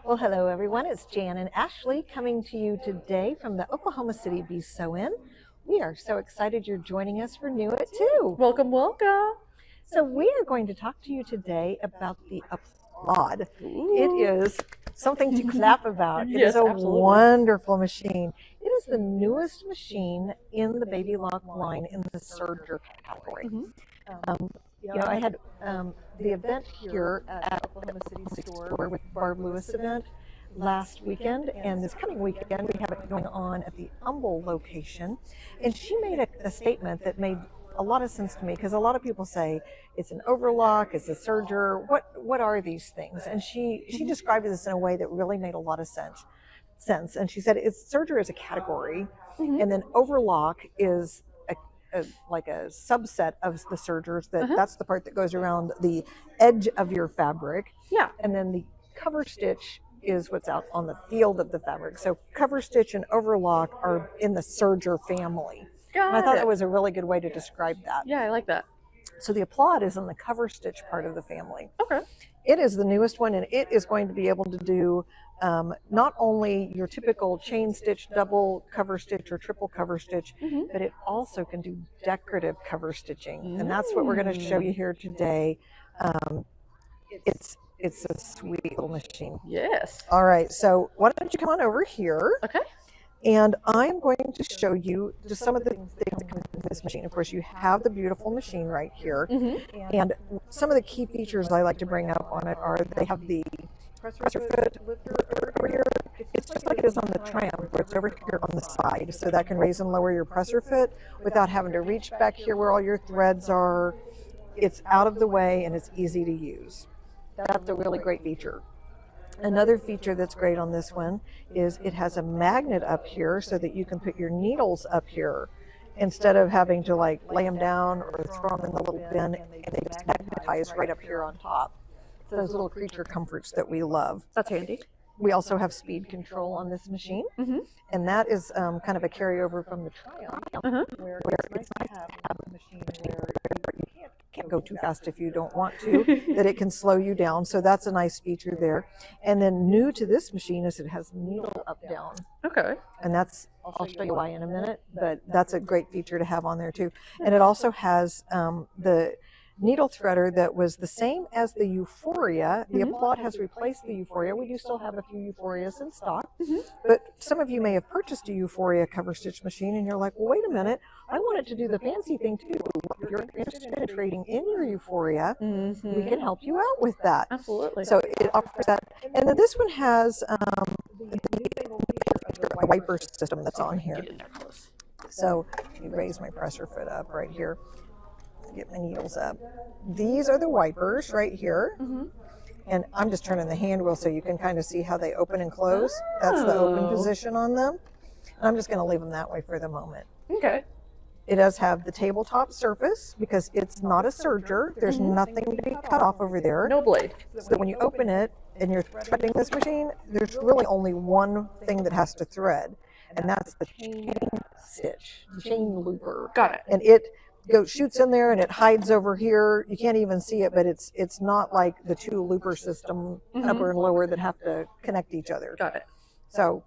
Well, hello everyone. It's Jan and Ashley coming to you today from the Oklahoma City Be Sew-In. We are so excited you're joining us for New It too. Welcome, welcome. So we are going to talk to you today about the Applaud. It is something to clap about. It Yes, is a absolutely. wonderful machine. It is the newest machine in the baby lock line in the serger category. I had the event here at Oklahoma City store with Barb Lewis event last weekend, and this coming weekend we have it going on at the Humble location. And she made a statement that made a lot of sense to me, because a lot of people say it's an overlock, it's a serger, what are these things? And she described this in a way that really made a lot of sense. And she said serger is a category, and then overlock is like a subset of the sergers. That's the part that goes around the edge of your fabric. Yeah. And then the cover stitch is what's out on the field of the fabric. So cover stitch and overlock are in the serger family. And I thought that was a really good way to describe that. Yeah, I like that. So the Applaud is in the cover stitch part of the family. Okay. It is the newest one, and it is going to be able to do not only your typical chain stitch, double cover stitch, or triple cover stitch, but it also can do decorative cover stitching. And that's what we're going to show you here today. It's a sweet little machine. Yes. All right, so why don't you come on over here? Okay. And I'm going to show you just some of the things that come with this machine. Of course, you have the beautiful machine right here. And some of the key features I like to bring up on it are they have the presser foot lifter over here. It's just like it is on the Triumph, where it's over here on the side. So that can raise and lower your presser foot without having to reach back here where all your threads are. It's out of the way and it's easy to use. That's a really great feature. Another feature that's great on this one is it has a magnet up here so that you can put your needles up here instead of having to like lay them down or throw them in the little bin, and they just magnetize right up here on top. So those little creature comforts that we love. That's handy. We also have speed control on this machine, and that is kind of a carryover from the Triumph, where it's nice to have a machine where you can't go too fast if you don't want to, that it can slow you down. So that's a nice feature there. And then new to this machine is it has needle up down. Okay. And that's, I'll show you why in a minute, but that's a great feature to have on there too. And it also has the needle threader that was the same as the Euphoria. The Applaud has replaced the Euphoria. We do still have a few Euphorias in stock, but some of you may have purchased a Euphoria cover stitch machine and you're like, well, wait a minute, I want it to do the fancy thing too. If you're interested in trading in your Euphoria, we can help you out with that. Absolutely. So it offers that. And then this one has the wiper system that's on here. Get in there close. So let me raise my presser foot up right here. Get my needles up. These are the wipers right here. And I'm just turning the hand wheel so you can kind of see how they open and close. That's the open position on them. And I'm just going to leave them that way for the moment. Okay. It does have the tabletop surface because it's not a serger. There's nothing to be cut off over there. No blade. So that when you open it and you're threading this machine, there's really only one thing that has to thread, and that's the chain stitch, the chain looper. Got it. And it shoots in there and it hides over here. You can't even see it, but it's not like the two looper system, upper and lower, that have to connect each other. Got it. So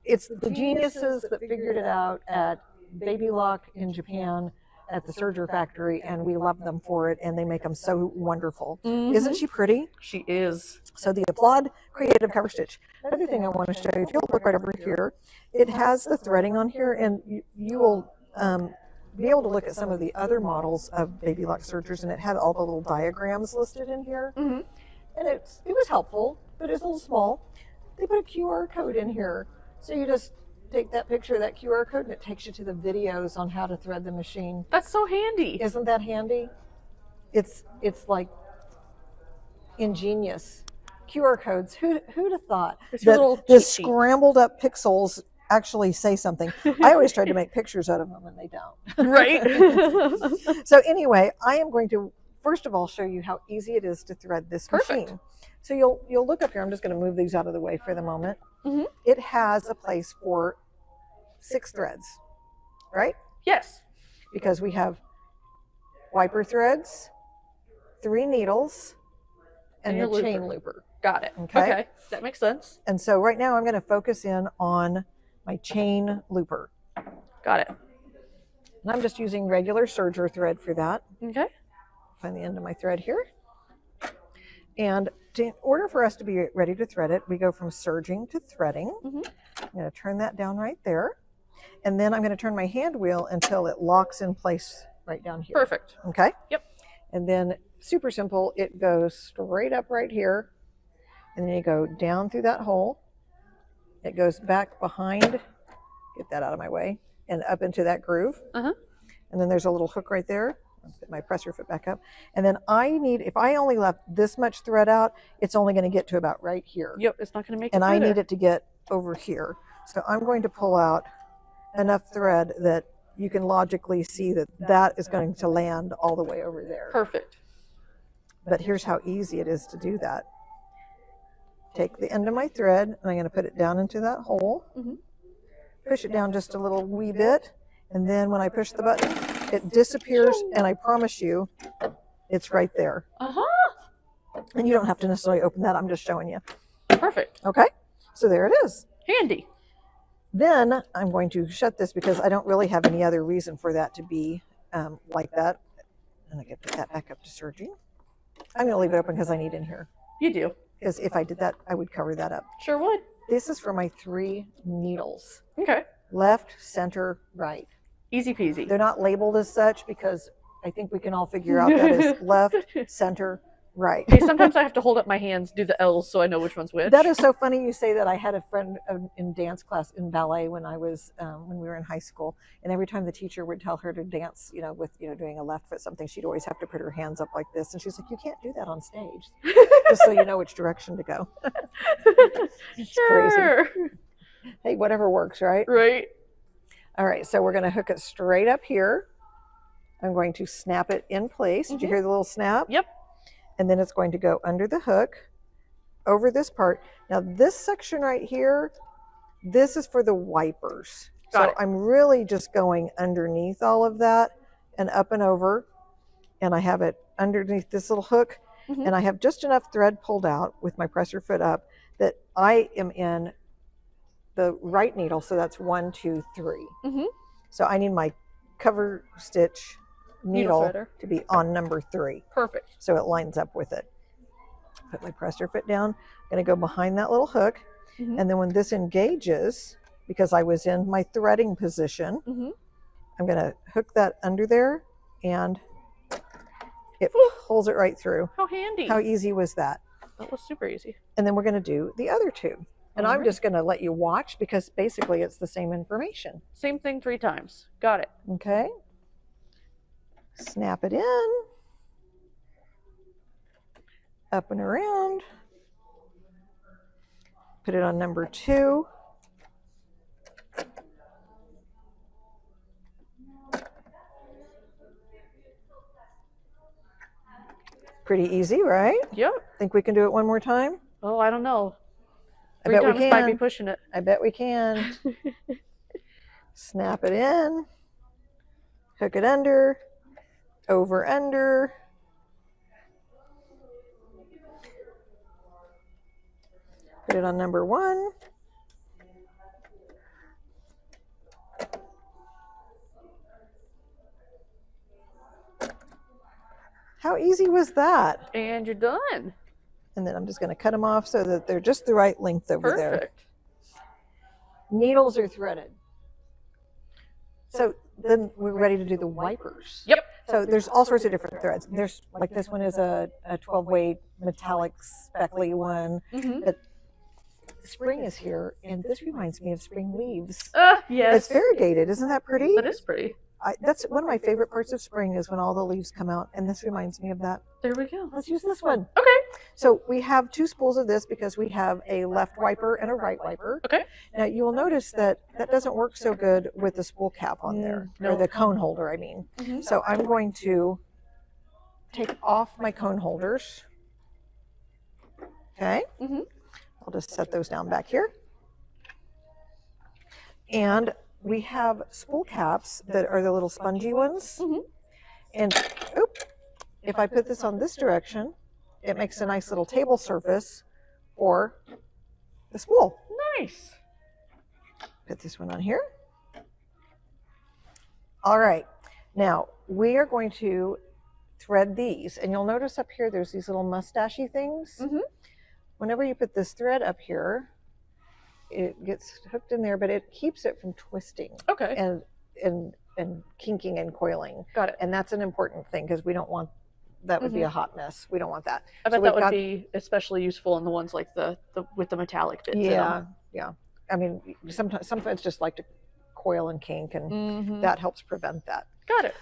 it's the geniuses that figured it out at Baby Lock in Japan at the serger factory, and we love them for it, and they make them so wonderful. Isn't she pretty? She is. So the Applaud Creative Cover Stitch. Another thing I want to show you, if you'll look right over here, it has the threading on here, and you will be able to look at some of the other models of Baby Lock sergers, and it had all the little diagrams listed in here. And it was helpful, but it's a little small. They put a QR code in here. So you just take that picture of that QR code and it takes you to the videos on how to thread the machine. That's so handy. Isn't that handy? It's like ingenious. QR codes. Who'd have thought that the scrambled up pixels actually say something? I always try to make pictures out of them and they don't. Right. So anyway, I am going to first of all show you how easy it is to thread this machine. So you'll look up here. I'm just going to move these out of the way for the moment. It has a place for 6 threads, right? Yes. Because we have wiper threads, 3 needles, and the chain looper. Got it. Okay. Okay. That makes sense. And so right now I'm going to focus in on my chain looper. Got it. And I'm just using regular serger thread for that. Okay. Find the end of my thread here. And in order for us to be ready to thread it, we go from serging to threading. Mm-hmm. I'm going to turn that down right there. And then I'm going to turn my hand wheel until it locks in place right down here. Perfect. Okay? Yep. And then super simple, it goes straight up right here. And then you go down through that hole. It goes back behind, get that out of my way, and up into that groove. Uh-huh. And then there's a little hook right there. I'll put my presser foot back up. And then if I only left this much thread out, it's only going to get to about right here. Yep, it's not going to make it And I through need there. it to get over here. So I'm going to pull out enough thread that you can logically see that that is going to land all the way over there. Perfect. But here's how easy it is to do that. Take the end of my thread, and I'm going to put it down into that hole. Mm-hmm. Push it down just a little wee bit, and then when I push the button, it disappears, and I promise you, it's right there. Uh-huh. And you don't have to necessarily open that. I'm just showing you. Perfect. Okay? So there it is. Handy. Then I'm going to shut this because I don't really have any other reason for that to be like that. And I can put that back up to serging. I'm going to leave it open because I need in here. You do. Because if I did that, I would cover that up. Sure would. This is for my 3 needles. Okay. Left, center, right. Easy peasy. They're not labeled as such because I think we can all figure out that is left, center, right. Hey, sometimes I have to hold up my hands, do the L's so I know which one's which. That is so funny you say that. I had a friend in dance class in ballet when I was when we were in high school, and every time the teacher would tell her to dance, with doing a left foot something, she'd always have to put her hands up like this, and she's like, "You can't do that on stage," just so you know which direction to go. It's sure. crazy. Hey, whatever works, right? Right. All right, so we're going to hook it straight up here. I'm going to snap it in place. Did you hear the little snap? Yep. And then it's going to go under the hook, over this part. Now this section right here, this is for the wipers. Got it. I'm really just going underneath all of that and up and over. And I have it underneath this little hook. Mhm. And I have just enough thread pulled out with my presser foot up that I am in the right needle. So that's 1, 2, 3. Mhm. So I need my cover stitch needle threader. to be on number 3. Perfect. So it lines up with it. Put my presser foot down. I'm going to go behind that little hook. Mhm. And then when this engages, because I was in my threading position, Mhm. I'm going to hook that under there, and it pulls it right through. How handy. How easy was that? That was super easy. And then we're going to do the other 2. And I'm Alright. just going to let you watch because basically it's the same information. Same thing 3 times. Got it. Okay. Snap it in. Up and around. Put it on number 2. Pretty easy, right? Yep. Think we can do it one more time? Oh, I don't know. I 3 bet we times might be can. pushing it. I bet we can. Snap it in. Hook it under. Over, under. Put it on number 1. How easy was that? And you're done. And then I'm just going to cut them off so that they're just the right length over there. Perfect. Needles are threaded. So then we're ready to do the wipers. Yep. So there's all sorts of different threads. There's like this one is a 12-weight metallic speckly one. Mhm. But spring is here, and this reminds me of spring leaves. Yes. It's variegated. Isn't that pretty? That is pretty. That's one of my favorite parts of spring is when all the leaves come out, and this reminds me of that. There we go. Let's use this one. Okay. So we have 2 spools of this because we have a left wiper and a right wiper. Okay. Now you will notice that that doesn't work so good with the spool cap on there, no. or the cone holder, I mean. Mhm. So I'm going to take off my cone holders. Okay. Mhm. I'll just set those down back here. And we have spool caps that are the little spongy ones. Mhm. And if I put this on this direction, it makes a nice little table surface for the spool. Nice. Put this one on here. All right, now we are going to thread these, and you'll notice up here there's these little mustachy things. Whenever you put this thread up here, it gets hooked in there, but it keeps it from twisting. Okay. And kinking and coiling. Got it. And that's an important thing because we don't want that would be a hot mess. We don't want that. I bet that would be especially useful in the ones like the with the metallic bits. Yeah, yeah. I mean, sometimes some threads just like to coil and kink, and that helps prevent that. Got it.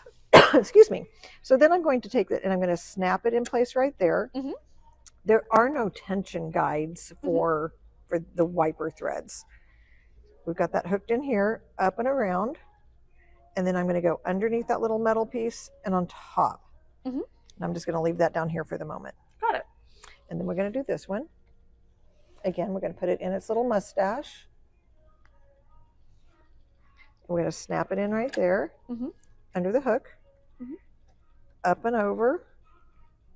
Excuse me. So then I'm going to take it and I'm going to snap it in place right there. There are no tension guides for the wiper threads. We've got that hooked in here, up and around. And then I'm going to go underneath that little metal piece and on top. And I'm just going to leave that down here for the moment. Got it. And then we're going to do this one. Again, we're going to put it in its little mustache. We're going to snap it in right there, under the hook, up and over,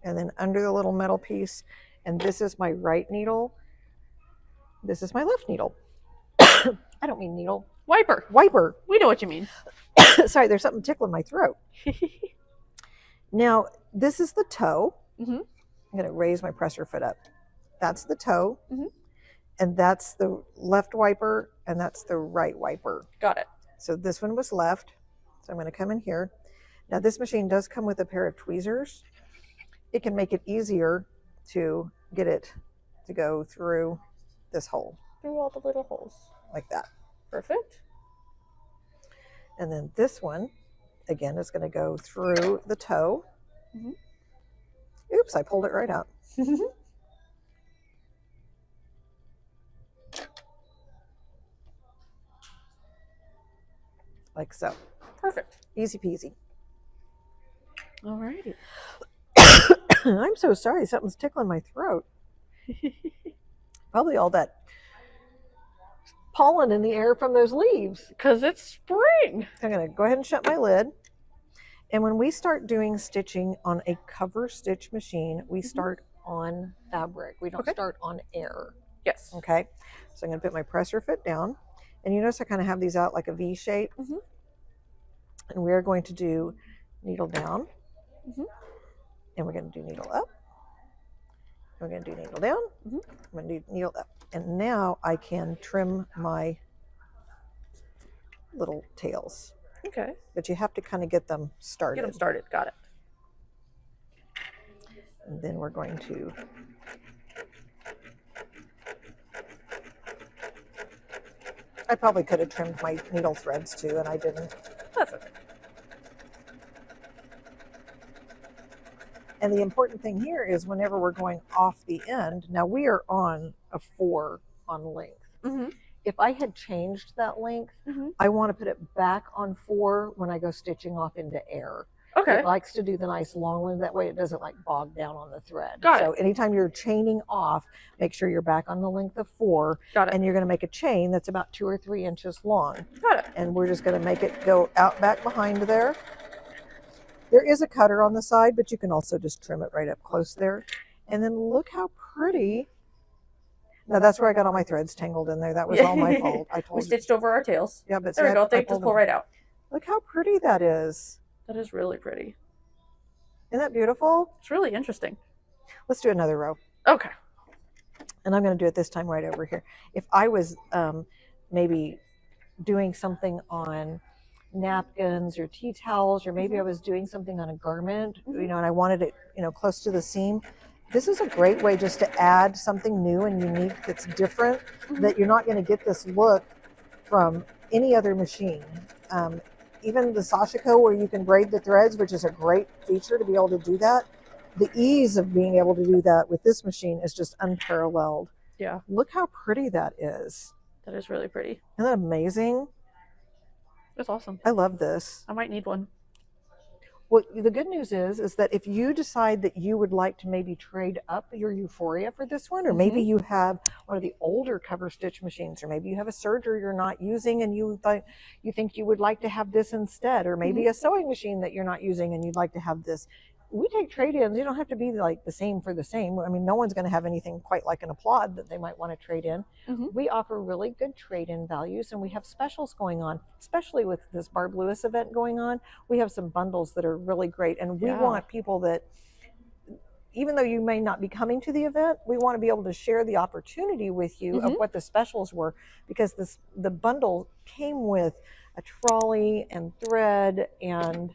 and then under the little metal piece. And this is my right needle. This is my left needle. I don't mean needle. Wiper. Wiper. We know what you mean. Sorry, there's something tickling my throat. Now, this is the toe. I'm going to raise my presser foot up. That's the toe. And that's the left wiper, and that's the right wiper. Got it. So this one was left. So I'm going to come in here. Now, this machine does come with a pair of tweezers. It can make it easier to get it to go through this hole. Through all the little holes. Like that. Perfect. And then this one, again, is going to go through the toe. Oops, I pulled it right out. Like so. Perfect. Easy peasy. All righty. I'm so sorry. Something's tickling my throat. Probably all that pollen in the air from those leaves. Because it's spring. I'm going to go ahead and shut my lid. And when we start doing stitching on a cover stitch machine, we start on fabric. We don't start on air. Yes. Okay. So I'm going to put my presser foot down. And you notice I kind of have these out like a V shape. And we're going to do needle down. And we're going to do needle up. We're going to do needle down. I'm going to do needle up. And now I can trim my little tails. Okay. But you have to kind of get them started. Get them started. Got it. And then we're going to I probably could have trimmed my needle threads too, and I didn't. That's okay. And the important thing here is whenever we're going off the end, now we are on a 4 on length. If I had changed that length, I want to put it back on 4 when I go stitching off into air. Okay. It likes to do the nice long one. That way it doesn't like bog down on the thread. Got So it. anytime you're chaining off, make sure you're back on the length of 4. Got it. And you're going to make a chain that's about 2 or 3 inches long. Got it. And we're just going to make it go out back behind there. There is a cutter on the side, but you can also just trim it right up close there. And then look how pretty. Now that's where I got all my threads tangled in there. That was all my fault. I told We you. stitched over our tails. Yeah, but There we see, go. I They pulled just them. pull right out. Look how pretty that is. That is really pretty. Isn't that beautiful? It's really interesting. Let's do another row. Okay. And I'm going to do it this time right over here. If I was maybe doing something on napkins or tea towels, or maybe I was doing something on a garment, and I wanted it, close to the seam, this is a great way just to add something new and unique that's different, that you're not going to get this look from any other machine. Even the Sashiko, where you can braid the threads, which is a great feature to be able to do that. The ease of being able to do that with this machine is just unparalleled. Yeah. Look how pretty that is. That is really pretty. Isn't that amazing? That's awesome. I love this. I might need one. Well, the good news is that if you decide that you would like to maybe trade up your Euphoria for this one, or maybe you have one of the older cover stitch machines, or maybe you have a serger you're not using and you think you would like to have this instead, or maybe a sewing machine that you're not using and you'd like to have this, we take trade-ins. You don't have to be like the same for the same. I mean, no one's going to have anything quite like an Applaud that they might want to trade in. We offer really good trade-in values, and we have specials going on, especially with this Barb Lewis event going on. We have some bundles that are really great, and we want people that, even though you may not be coming to the event, we want to be able to share the opportunity with you of what the specials were, because the bundle came with a trolley and thread, and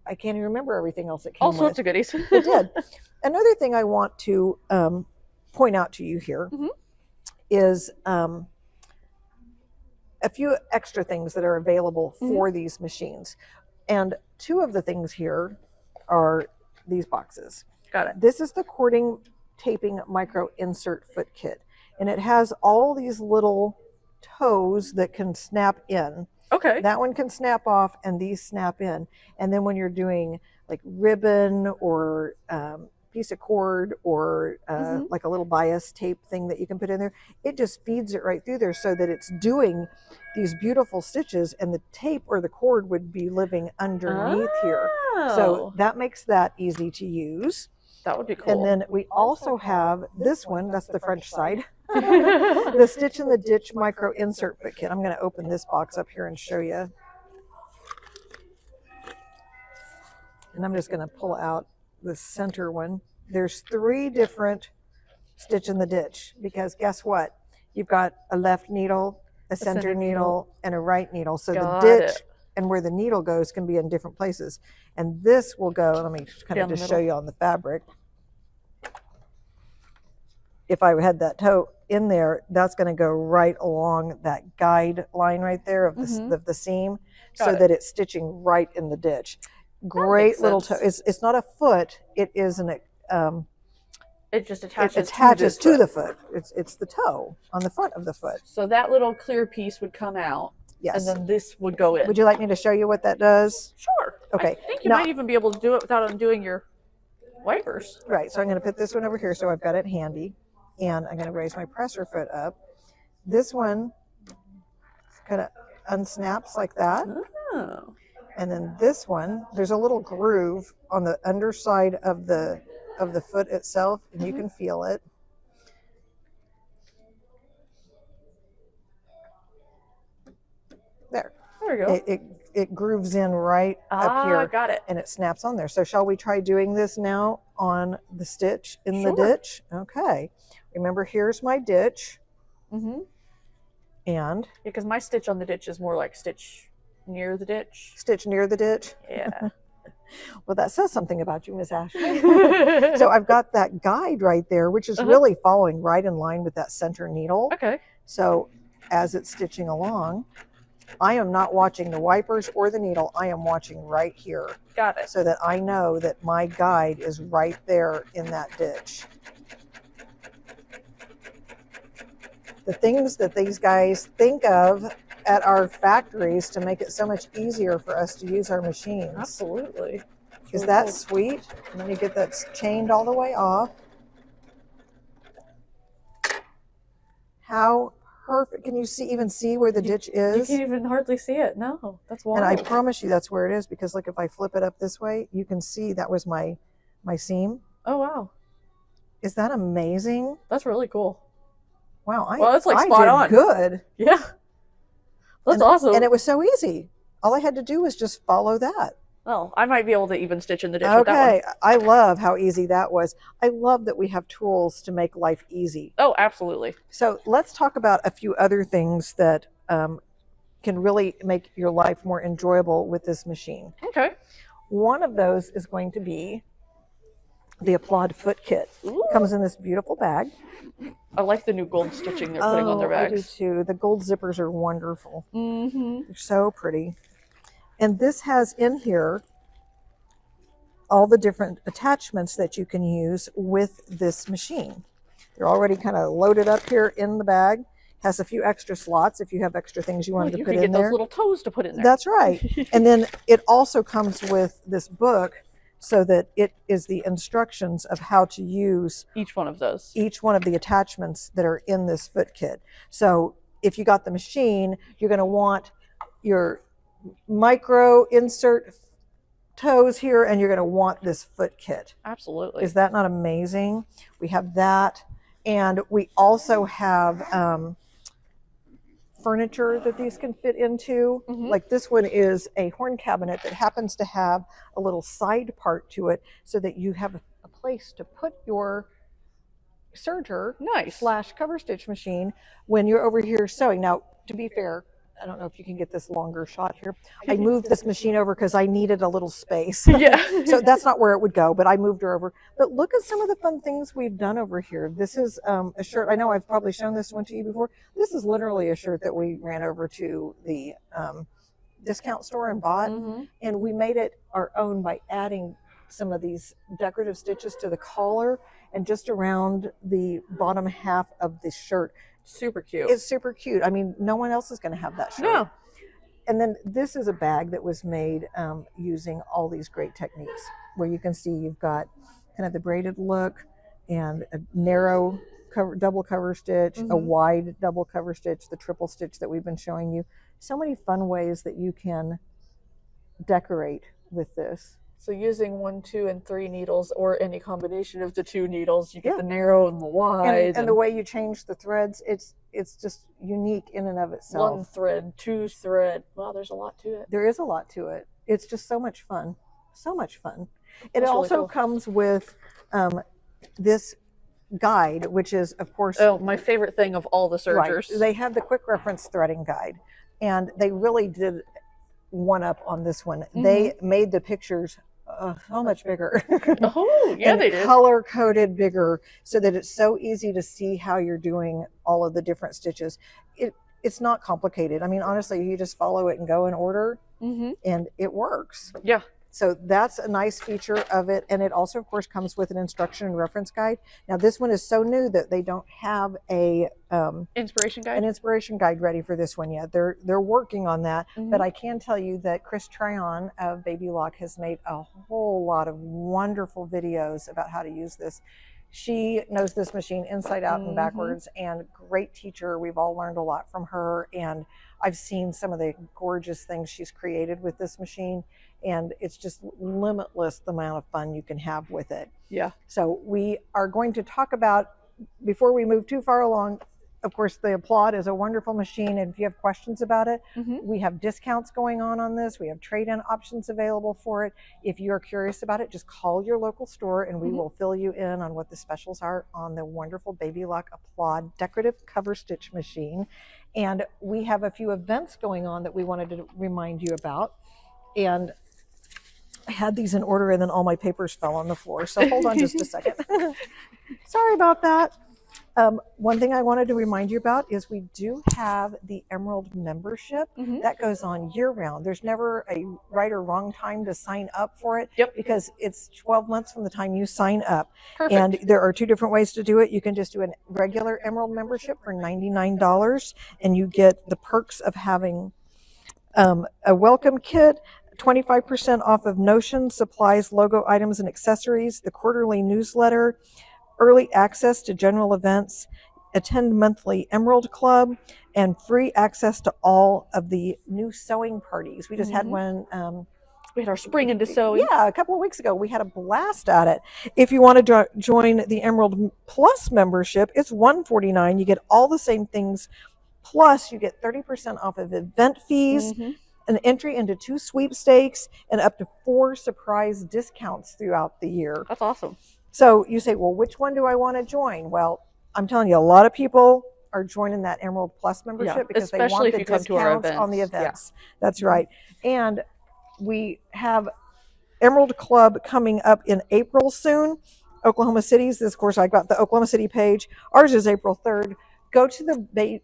I can't even remember everything else that came with. All sorts of goodies. It did. Another thing I want to point out to you here is a few extra things that are available for these machines. And two of the things here are these boxes. Got it. This is the cording taping micro insert foot kit, and it has all these little toes that can snap in. Okay. That one can snap off, and these snap in. And then when you're doing like ribbon or piece of cord or like a little bias tape thing that you can put in there, it just feeds it right through there so that it's doing these beautiful stitches, and the tape or the cord would be living underneath here. So that makes that easy to use. That would be cool. And then we also have this one, that's the French side, the Stitch in the Ditch micro insert foot kit. I'm going to open this box up here and show you. And I'm just going to pull out the center one. There's 3 different Stitch in the Ditch, because guess what? You've got a left needle, a center needle, and a right needle. So the ditch and where the needle goes can be in different places. And this will go, let me kind of just show you on the fabric. If I had that toe in there, that's going to go right along that guide line right there of the seam, so that it's stitching right in the ditch. Great little toe. It's not a foot. It is an it just attaches, to the foot. It's the toe on the front of the foot. So that little clear piece would come out. Yes. And then this would go in. Would you like me to show you what that does? Sure. Okay. I think you might even be able to do it without undoing your wipers. Right. So I'm going to put this one over here so I've got it handy. And I'm going to raise my presser foot up. This one kind of unsnaps like that. Oh. And then this one, there's a little groove on the underside of the foot itself, and you can feel it. There we go. It grooves in right up here. Got it. And it snaps on there. So shall we try doing this now on the stitch in the ditch? Okay. Remember, here's my ditch. And because my stitch on the ditch is more like stitch near the ditch. Stitch near the ditch? Yeah. Well, that says something about you, Miss Ashley. So I've got that guide right there, which is really following right in line with that center needle. Okay. So as it's stitching along, I am not watching the wipers or the needle. I am watching right here. Got it. So that I know that my guide is right there in that ditch. The things that these guys think of at our factories to make it so much easier for us to use our machines. Absolutely. Is that sweet? Let me get that chained all the way off. How perfect. Can you even see where the ditch is? You can't even hardly see it. No, that's wild. And I promise you that's where it is, because look, if I flip it up this way, you can see that was my seam. Oh, wow. Is that amazing? That's really cool. Wow. That's like spot on. Good. Yeah. That's awesome. And it was so easy. All I had to do was just follow that. Well, I might be able to even stitch in the ditch with that one. Okay. I love how easy that was. I love that we have tools to make life easy. Oh, absolutely. So let's talk about a few other things that can really make your life more enjoyable with this machine. Okay. One of those is going to be the Applaud foot kit. Ooh. Comes in this beautiful bag. I like the new gold stitching they're putting on their bags. I do too. The gold zippers are wonderful. They're so pretty. And this has in here all the different attachments that you can use with this machine. They're already kind of loaded up here in the bag. Has a few extra slots if you have extra things you wanted to put in there. You can get those little toes to put in there. That's right. And then it also comes with this book, so that it is the instructions of how to use each one of those. Each one of the attachments that are in this foot kit. So if you got the machine, you're going to want your micro insert toes here, and you're going to want this foot kit. Absolutely. Is that not amazing? We have that, and we also have furniture that these can fit into. Like this one is a horn cabinet that happens to have a little side part to it so that you have a place to put your serger / cover stitch machine when you're over here sewing. Now, to be fair, I don't know if you can get this longer shot here. I moved this machine over because I needed a little space. Yeah. So that's not where it would go, but I moved her over. But look at some of the fun things we've done over here. This is a shirt. I know I've probably shown this one to you before. This is literally a shirt that we ran over to the discount store and bought. And we made it our own by adding some of these decorative stitches to the collar and just around the bottom half of the shirt. Super cute. It's super cute. I mean, no one else is going to have that shirt. No. And then this is a bag that was made using all these great techniques where you can see you've got kind of the braided look and a narrow double cover stitch, a wide double cover stitch, the triple stitch that we've been showing you. So many fun ways that you can decorate with this. So using 1, 2, and 3 needles, or any combination of the 2 needles, you get the narrow and the wide. And the way you change the threads, it's just unique in and of itself. 1 thread, 2 thread. Wow, there's a lot to it. There is a lot to it. It's just so much fun. So much fun. It also comes with this guide, which is, of course... Oh, my favorite thing of all the sergers. Right. They have the quick reference threading guide. And they really did one up on this one. They made the pictures so much bigger. Oh, yeah, they did. Color coded bigger so that it's so easy to see how you're doing all of the different stitches. It's not complicated. I mean, honestly, you just follow it and go in order and it works. Yeah. So that's a nice feature of it. And it also, of course, comes with an instruction and reference guide. Now, this one is so new that they don't have an inspiration guide ready for this one yet. They're working on that. But I can tell you that Chris Tryon of Baby Lock has made a whole lot of wonderful videos about how to use this. She knows this machine inside out and backwards, and great teacher. We've all learned a lot from her, and I've seen some of the gorgeous things she's created with this machine, and it's just limitless the amount of fun you can have with it. Yeah. So we are going to talk about, before we move too far along, of course, the Applaud is a wonderful machine, and if you have questions about it, we have discounts going on this. We have trade-in options available for it. If you're curious about it, just call your local store, and we will fill you in on what the specials are on the wonderful Baby Lock Applaud decorative cover stitch machine. And we have a few events going on that we wanted to remind you about. And I had these in order, and then all my papers fell on the floor. So hold on just a second. Sorry about that. One thing I wanted to remind you about is we do have the Emerald membership that goes on year-round. There's never a right or wrong time to sign up for it because it's 12 months from the time you sign up. Perfect. And there are 2 different ways to do it. You can just do a regular Emerald membership for $99, and you get the perks of having a welcome kit, 25% off of Notion, supplies, logo items, and accessories, the quarterly newsletter, early access to general events, attend monthly Emerald Club, and free access to all of the new sewing parties. We just had one. We had our spring into sewing. Yeah, a couple of weeks ago. We had a blast at it. If you want to join the Emerald Plus membership, it's $149. You get all the same things, plus you get 30% off of event fees, an entry into 2 sweepstakes, and up to 4 surprise discounts throughout the year. That's awesome. So you say, well, which one do I want to join? Well, I'm telling you, a lot of people are joining that Emerald Plus membership because they want the discounts on the events. That's right. And we have Emerald Club coming up in April soon. Oklahoma City's, this, of course, I got the Oklahoma City page. Ours is April 3rd. Go to the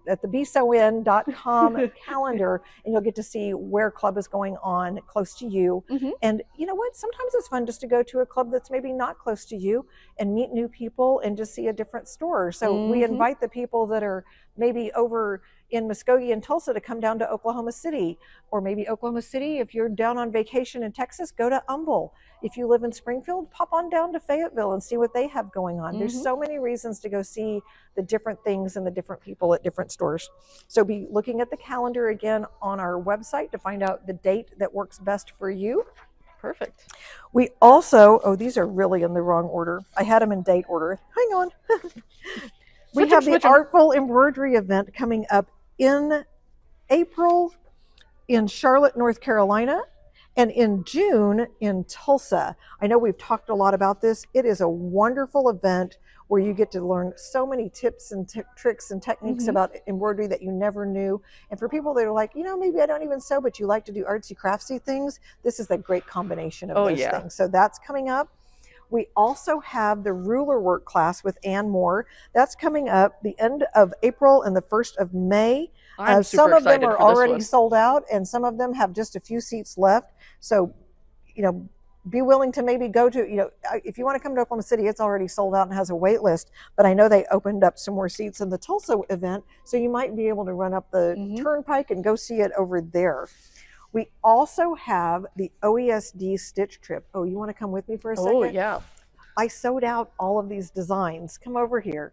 at the bsewn.com calendar, and you'll get to see where club is going on close to you. And you know what? Sometimes it's fun just to go to a club that's maybe not close to you and meet new people and just see a different store. So we invite the people that are maybe over in Muskogee and Tulsa to come down to Oklahoma City, or maybe Oklahoma City. If you're down on vacation in Texas, go to Humble. If you live in Springfield, pop on down to Fayetteville and see what they have going on. There's so many reasons to go see the different things and the different people at different stores. So be looking at the calendar again on our website to find out the date that works best for you. Perfect. We also, oh, these are really in the wrong order. I had them in date order. Hang on. We have the Artful Embroidery event coming up in April in Charlotte, North Carolina, and in June in Tulsa. I know we've talked a lot about this. It is a wonderful event where you get to learn so many tips and tricks and techniques about embroidery that you never knew. And for people that are like, maybe I don't even sew, but you like to do artsy craftsy things, this is the great combination of those things. So that's coming up. We also have the ruler work class with Ann Moore. That's coming up the end of April and the 1st of May. Some of them are already sold out, and some of them have just a few seats left. So, be willing to maybe go to, if you want to come to Oklahoma City, it's already sold out and has a wait list. But I know they opened up some more seats in the Tulsa event, so you might be able to run up the turnpike and go see it over there. We also have the OESD stitch trip. Oh, you want to come with me for a second? Oh, yeah. I sewed out all of these designs. Come over here.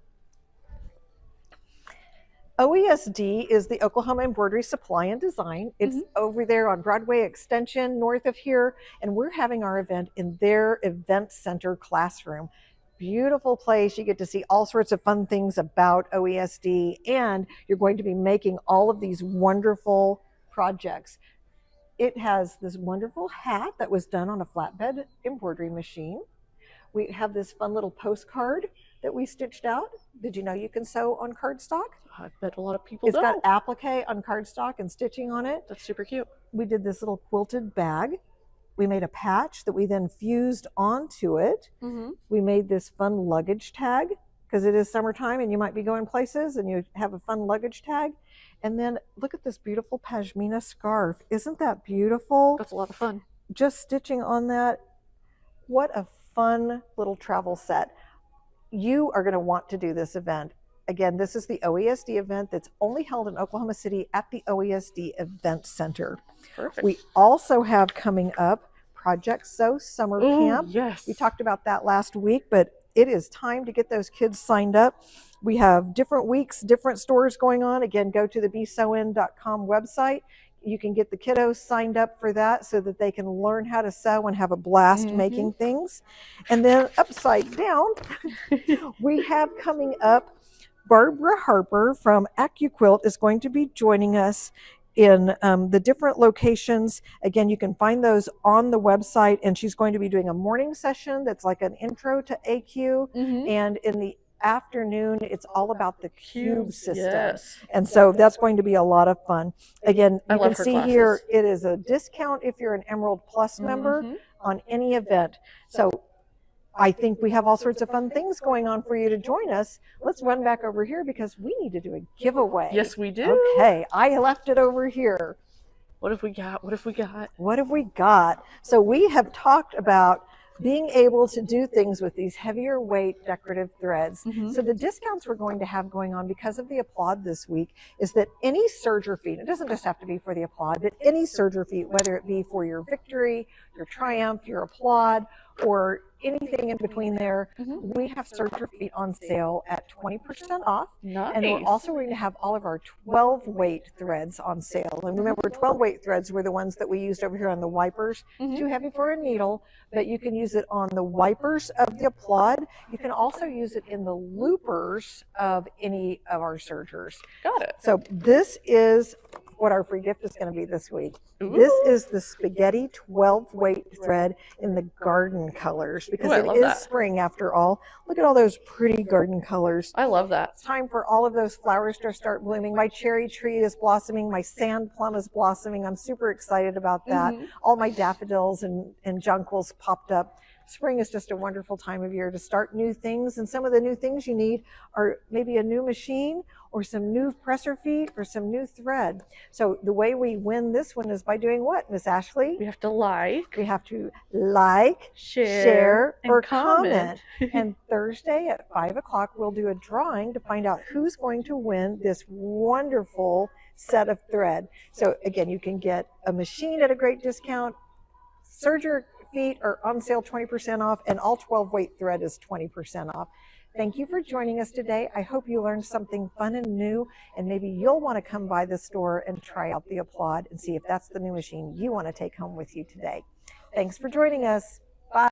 OESD is the Oklahoma Embroidery Supply and Design. It's over there on Broadway Extension north of here, and we're having our event in their event center classroom. Beautiful place. You get to see all sorts of fun things about OESD, and you're going to be making all of these wonderful projects. It has this wonderful hat that was done on a flatbed embroidery machine. We have this fun little postcard that we stitched out. Did you know you can sew on cardstock? I bet a lot of people don't. It's got applique on cardstock and stitching on it. That's super cute. We did this little quilted bag. We made a patch that we then fused onto it. We made this fun luggage tag because it is summertime and you might be going places and you have a fun luggage tag. And then look at this beautiful pashmina scarf. Isn't that beautiful? That's a lot of fun. Just stitching on that. What a fun little travel set. You are going to want to do this event. Again, this is the OESD event that's only held in Oklahoma City at the OESD Event Center. Perfect. We also have coming up Project Sew Summer Camp. Yes. We talked about that last week, but it is time to get those kids signed up. We have different weeks, different stores going on. Again, go to the besewin.com website. You can get the kiddos signed up for that so that they can learn how to sew and have a blast making things. And then upside down, we have coming up Barbara Harper from AccuQuilt is going to be joining us in the different locations. Again, you can find those on the website, and she's going to be doing a morning session that's like an intro to AQ, and in the afternoon it's all about the cube system, and so that's going to be a lot of fun. Again, you can see here it is a discount if you're an Emerald Plus member on any event. So I think we have all sorts of fun things going on for you to join us. Let's run back over here because we need to do a giveaway. Yes, we do. Okay, I left it over here. What have we got? What have we got? What have we got? So we have talked about being able to do things with these heavier weight decorative threads. So the discounts we're going to have going on because of the Applaud this week is that any serger feet, it doesn't just have to be for the Applaud, but any serger feet, whether it be for your Victory, your Triumph, your Applaud, or anything in between there, we have serger feet on sale at 20% off. Nice. And we're also going to have all of our 12 weight threads on sale. And remember, 12 weight threads were the ones that we used over here on the wipers. Too heavy for a needle, but you can use it on the wipers of the Applaud. You can also use it in the loopers of any of our sergers. Got it. So this is what our free gift is going to be this week. This is the spaghetti 12 weight thread in the garden colors because it is spring after all. Look at all those pretty garden colors. I love that. It's time for all of those flowers to start blooming. My cherry tree is blossoming. My sand plum is blossoming. I'm super excited about that. All my daffodils and jonquils popped up. spring is just a wonderful time of year to start new things. And some of the new things you need are maybe a new machine or some new presser feet or some new thread. So the way we win this one is by doing what, Miss Ashley? We have to like. We have to like, Share, and or comment. And Thursday at 5 o'clock, we'll do a drawing to find out who's going to win this wonderful set of thread. So again, you can get a machine at a great discount. Serger feet are on sale 20% off, and all 12 weight thread is 20% off. Thank you for joining us today. I hope you learned something fun and new, and maybe you'll want to come by the store and try out the Applaud and see if that's the new machine you want to take home with you today. Thanks for joining us.